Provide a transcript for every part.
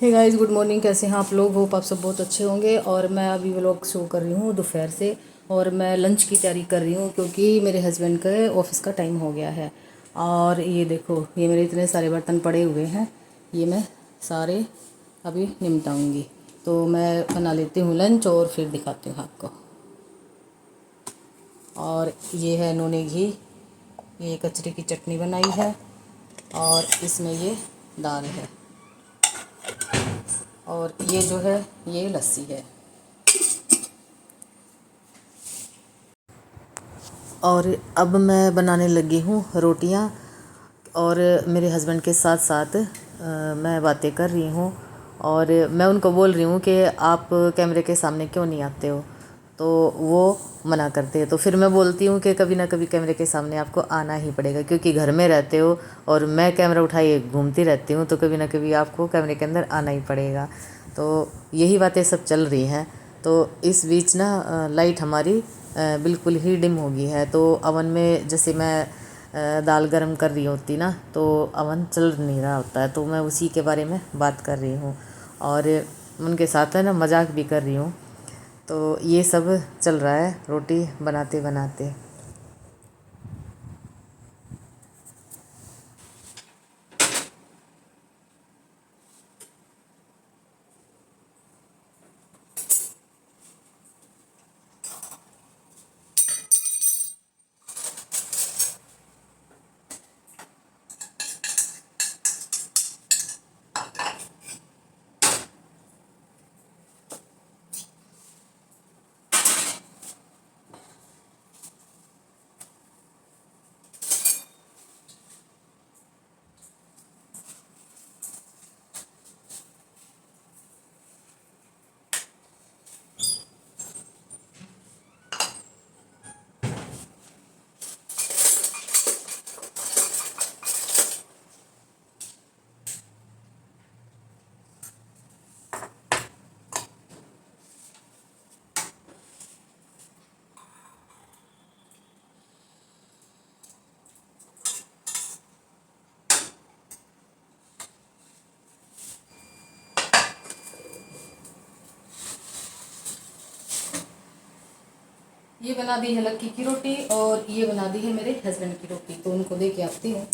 Hey guys, good morning. कैसे हैं आप लोग? होप आप सब बहुत अच्छे होंगे। और मैं अभी व्लॉग शो कर रही हूँ दोपहर से। और मैं लंच की तैयारी कर रही हूँ क्योंकि मेरे हस्बैंड के ऑफिस का टाइम हो गया है। और ये देखो, ये मेरे इतने सारे बर्तन पड़े हुए हैं, ये मैं सारे अभी निपटाऊँगी। तो मैं बना लेती हूँ लंच और फिर दिखाती हूँ आपको। और ये है नूने घी, ये कचरे की चटनी बनाई है, और इसमें ये दाल है, और ये जो है ये लस्सी है। और अब मैं बनाने लगी हूँ रोटियाँ। और मेरे हस्बैंड के साथ साथ मैं बातें कर रही हूँ। और मैं उनको बोल रही हूँ कि आप कैमरे के सामने क्यों नहीं आते हो, तो वो मना करते हैं। तो फिर मैं बोलती हूँ कि कभी ना कभी कैमरे के सामने आपको आना ही पड़ेगा, क्योंकि घर में रहते हो और मैं कैमरा उठाए घूमती रहती हूँ, तो कभी ना कभी आपको कैमरे के अंदर आना ही पड़ेगा। तो यही बातें सब चल रही हैं। तो इस बीच ना लाइट हमारी बिल्कुल ही डिम हो गई है। तो अवन में जैसे मैं दाल गरम कर रही होती ना, तो अवन चल नहीं रहा होता है, तो मैं उसी के बारे में बात कर रही हूँ। और उनके साथ है ना मजाक भी कर रही हूँ। तो ये सब चल रहा है रोटी बनाते बनाते। ये बना दी है लक्की की रोटी, और ये बना दी है मेरे हस्बैंड की रोटी। तो उनको दे के आती हूँ।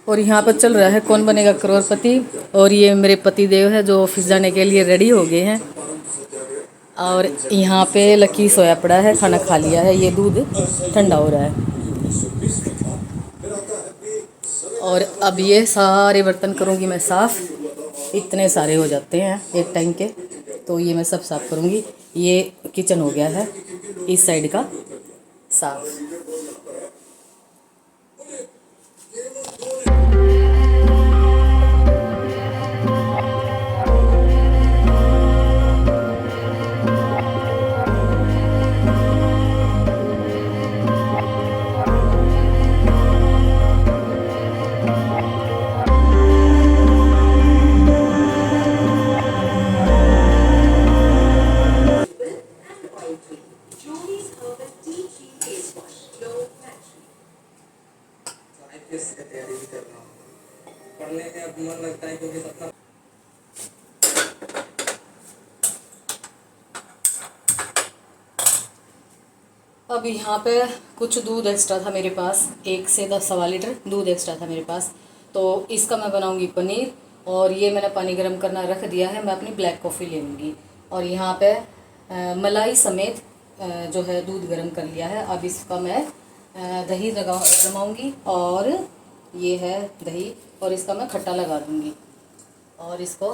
और यहाँ पर चल रहा है कौन बनेगा करोड़पति। और ये मेरे पति देव है जो ऑफिस जाने के लिए रेडी हो गए हैं। और यहाँ पे लकी सोया पड़ा है, खाना खा लिया है, ये दूध ठंडा हो रहा है। और अब ये सारे बर्तन करूँगी मैं साफ़, इतने सारे हो जाते हैं एक टाइम के, तो ये मैं सब साफ़ करूँगी। ये किचन हो गया है इस साइड का साफ़। पढ़ने में अब मन लगता है क्योंकि सपना। अब यहाँ पे कुछ दूध एक्स्ट्रा था मेरे पास, 1 से 10 सवा लीटर दूध एक्स्ट्रा था मेरे पास, तो इसका मैं बनाऊंगी पनीर। और ये मैंने पानी गर्म करना रख दिया है, मैं अपनी ब्लैक कॉफ़ी ले लूँगी। और यहाँ पे मलाई समेत जो है दूध गर्म कर लिया है। अब इसका मैं दही जमाऊँगी और ये है दही, और इसका मैं खट्टा लगा दूँगी और इसको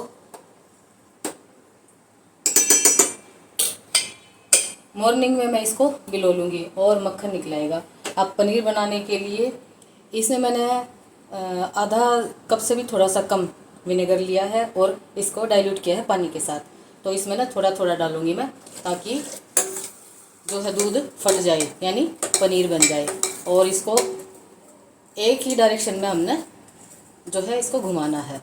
मॉर्निंग में मैं इसको भिगो लूँगी और मक्खन निकलाएगा। अब पनीर बनाने के लिए इसमें मैंने आधा कप से भी थोड़ा सा कम विनेगर लिया है और इसको डाइल्यूट किया है पानी के साथ। तो इसमें ना थोड़ा थोड़ा डालूँगी मैं, ताकि जो है दूध फट जाए यानी पनीर बन जाए। और इसको एक ही डायरेक्शन में हमने जो है इसको घुमाना है,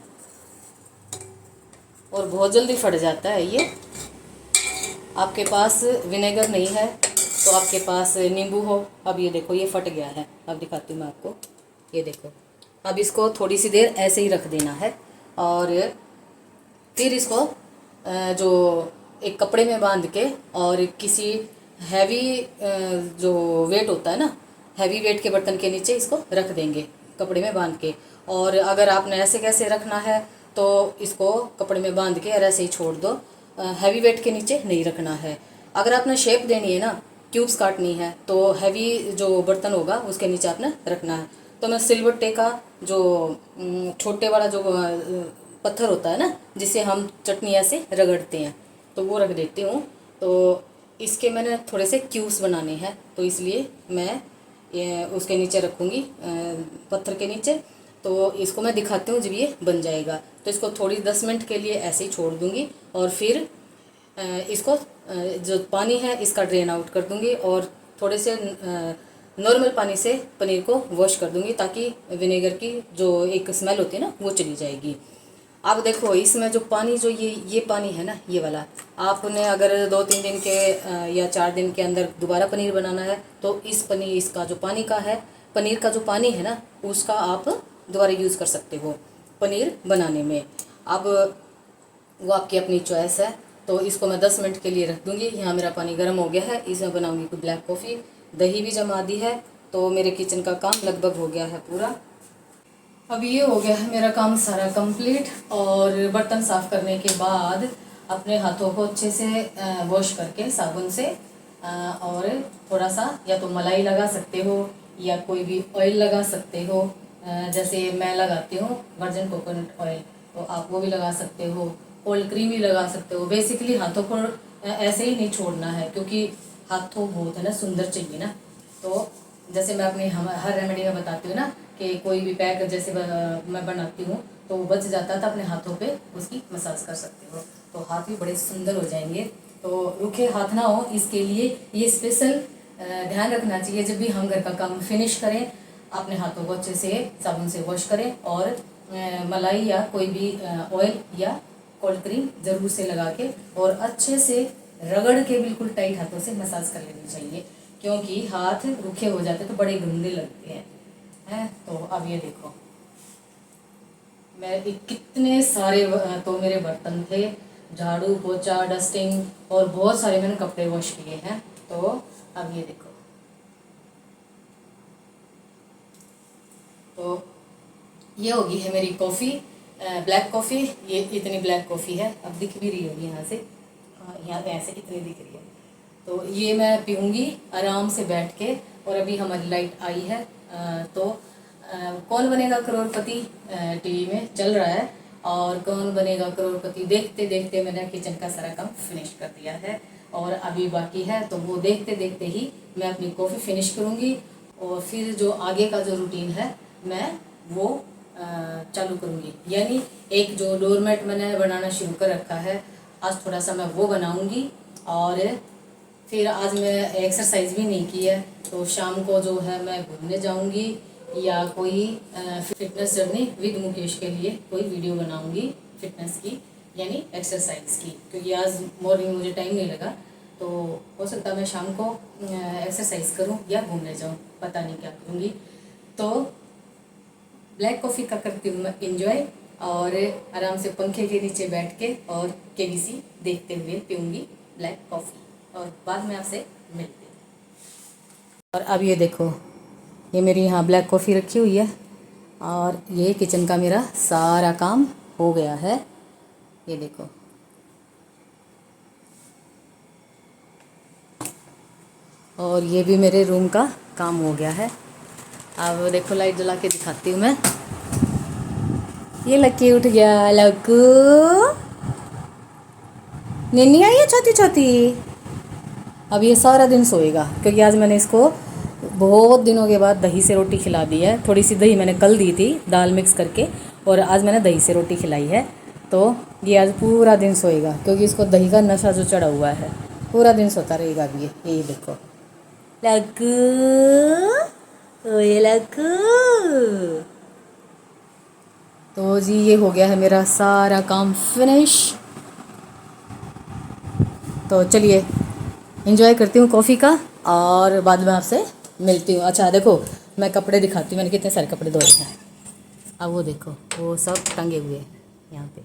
और बहुत जल्दी फट जाता है ये। आपके पास विनेगर नहीं है तो आपके पास नींबू हो। अब ये देखो ये फट गया है, अब दिखाती हूँ मैं आपको, ये देखो। अब इसको थोड़ी सी देर ऐसे ही रख देना है और फिर इसको जो एक कपड़े में बांध के और किसी हैवी जो वेट होता है ना, हैवी वेट के बर्तन के नीचे इसको रख देंगे कपड़े में बांध के। और अगर आपने ऐसे कैसे रखना है तो इसको कपड़े में बांध के और ऐसे ही छोड़ दो, हैवी वेट के नीचे नहीं रखना है। अगर आपने शेप देनी है ना, क्यूब्स काटनी है, तो हैवी जो बर्तन होगा उसके नीचे आपने रखना है। तो मैं सिलबट्टे का जो छोटे वाला जो पत्थर होता है ना, जिसे हम चटनी ऐसे रगड़ते हैं, तो वो रख देती हूँ। तो इसके मैंने थोड़े से क्यूब्स बनाने हैं, तो इसलिए मैं उसके नीचे रखूँगी, पत्थर के नीचे। तो इसको मैं दिखाती हूँ जब ये बन जाएगा। तो इसको थोड़ी 10 मिनट के लिए ऐसे ही छोड़ दूँगी और फिर इसको जो पानी है इसका ड्रेन आउट कर दूँगी और थोड़े से नॉर्मल पानी से पनीर को वॉश कर दूँगी, ताकि विनेगर की जो एक स्मेल होती है ना वो चली जाएगी। अब देखो इसमें जो पानी जो ये पानी है ना, ये वाला, आपने अगर 2-3 दिन के या 4 दिन के अंदर दोबारा पनीर बनाना है तो इसका जो पानी का है, पनीर का जो पानी है ना, उसका आप दोबारा यूज़ कर सकते हो पनीर बनाने में। अब वो आपकी अपनी चॉइस है। तो इसको मैं 10 मिनट के लिए रख दूँगी। यहाँ मेरा पानी गर्म हो गया है, इसमें बनाऊँगी कोई ब्लैक कॉफ़ी, दही भी जमा दी है। तो मेरे किचन का काम लगभग हो गया है पूरा। अब ये हो गया है मेरा काम सारा कंप्लीट। और बर्तन साफ़ करने के बाद अपने हाथों को अच्छे से वॉश करके साबुन से और थोड़ा सा या तो मलाई लगा सकते हो या कोई भी ऑयल लगा सकते हो। जैसे मैं लगाती हूँ वर्जिन कोकोनट ऑयल, तो आप वो भी लगा सकते हो, कोल्ड क्रीम भी लगा सकते हो। बेसिकली हाथों को ऐसे ही नहीं छोड़ना है, क्योंकि हाथों बहुत है ना सुंदर चाहिए ना। तो जैसे मैं अपनी हर रेमेडी में बताती हूँ ना कि कोई भी पैक जैसे मैं बनाती हूँ तो वो बच जाता है, तो अपने हाथों पे उसकी मसाज कर सकते हो, तो हाथ भी बड़े सुंदर हो जाएंगे। तो रूखे हाथ ना हो, इसके लिए ये स्पेशल ध्यान रखना चाहिए। जब भी हम घर का काम फिनिश करें, अपने हाथों को अच्छे से साबुन से वॉश करें और मलाई या कोई भी ऑयल या कोल्ड क्रीम ज़रूर से लगा के और अच्छे से रगड़ के बिल्कुल टाइट हाथों से मसाज कर लेनी चाहिए, क्योंकि हाथ रूखे हो जाते तो बड़े गंदे लगते हैं। तो अब ये देखो मैं कितने सारे तो मेरे बर्तन थे, झाड़ू पोछा डस्टिंग और बहुत सारे मैंने कपड़े वॉश किए हैं। तो अब ये देखो तो ये होगी है मेरी कॉफ़ी, ब्लैक कॉफ़ी। ये इतनी ब्लैक कॉफ़ी है, अब दिख भी रही होगी यहाँ से, यहाँ पे ऐसे इतनी दिख रही है। तो ये मैं पीऊँगी आराम से बैठ के। और अभी हमारी लाइट आई है, तो कौन बनेगा करोड़पति टीवी में चल रहा है, और कौन बनेगा करोड़पति देखते देखते मैंने किचन का सारा काम फिनिश कर दिया है, और अभी बाकी है। तो वो देखते देखते ही मैं अपनी कॉफ़ी फिनिश करूँगी, और फिर जो आगे का जो रूटीन है मैं वो चालू करूँगी। यानी एक जो डोरमेट मैंने बनाना शुरू कर रखा है, आज थोड़ा सा मैं वो बनाऊँगी। और फिर आज मैं एक्सरसाइज भी नहीं की है, तो शाम को जो है मैं घूमने जाऊँगी, या कोई फिटनेस जर्नी विद मुकेश के लिए कोई वीडियो बनाऊँगी फिटनेस की, यानी एक्सरसाइज की, क्योंकि आज मॉर्निंग मुझे टाइम नहीं लगा। तो हो सकता है मैं शाम को एक्सरसाइज करूं या घूमने जाऊं, पता नहीं क्या करूंगी। तो ब्लैक कॉफ़ी का करती हूँ मैं इंजॉय, और आराम से पंखे के नीचे बैठ के और केबीसी देखते हुए पीऊँगी ब्लैक कॉफ़ी, और बाद में आपसे मिलती हूँ। और अब ये देखो, ये मेरी यहाँ ब्लैक कॉफ़ी रखी हुई है, और ये किचन का मेरा सारा काम हो गया है। ये देखो, और ये भी मेरे रूम का काम हो गया है। अब देखो लाइट जला के दिखाती हूँ मैं। ये लक्की उठ गया, लक्कू नन्नी आई है छोटी छोटी। अब ये सारा दिन सोएगा, क्योंकि आज मैंने इसको बहुत दिनों के बाद दही से रोटी खिला दी है। थोड़ी सी दही मैंने कल दी थी दाल मिक्स करके, और आज मैंने दही से रोटी खिलाई है। तो ये आज पूरा दिन सोएगा, क्योंकि इसको दही का नशा जो चढ़ा हुआ है, पूरा दिन सोता रहेगा। अब ये देखो लक्कू, ओए लक्कू। तो जी ये हो गया है मेरा सारा काम फिनिश। तो चलिए एंजॉय करती हूँ कॉफ़ी का, और बाद में आपसे मिलती हूँ। अच्छा देखो, मैं कपड़े दिखाती हूँ, मैंने कितने सारे कपड़े धोए हैं। अब वो देखो, वो सब टंगे हुए हैं यहाँ पे।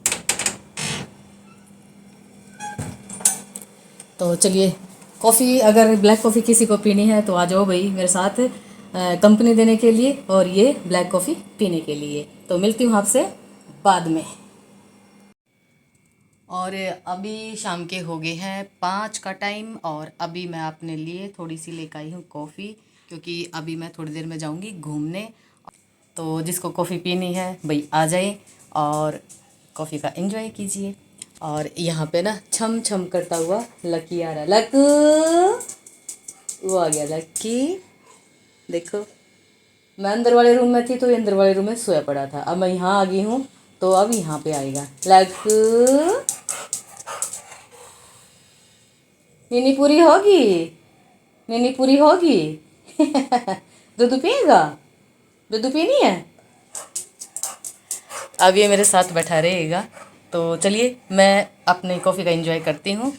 तो चलिए, कॉफ़ी अगर ब्लैक कॉफ़ी किसी को पीनी है तो आ जाओ भाई मेरे साथ कंपनी देने के लिए, और ये ब्लैक कॉफ़ी पीने के लिए। तो मिलती हूँ आपसे बाद में। और अभी शाम के हो गए हैं 5 का टाइम, और अभी मैं अपने लिए थोड़ी सी लेकर आई हूँ कॉफ़ी, क्योंकि अभी मैं थोड़ी देर में जाऊँगी घूमने। तो जिसको कॉफ़ी पीनी है भाई आ जाए और कॉफ़ी का एंजॉय कीजिए। और यहाँ पे ना छम छम करता हुआ लकी आ रहा है। लक्कू, वो आ गया लक्की। देखो, मैं अंदर वाले रूम में थी तो ये अंदर वाले रूम में सोया पड़ा था, अब मैं यहाँ आ गई हूँ तो अब यहाँ पे आएगा। लक्कू, नीनी पूरी होगी, नीनी पूरी होगी। दूध पिएगा, दूध पीनी है। अब ये मेरे साथ बैठा रहेगा। तो चलिए मैं अपनी कॉफ़ी का एंजॉय करती हूँ।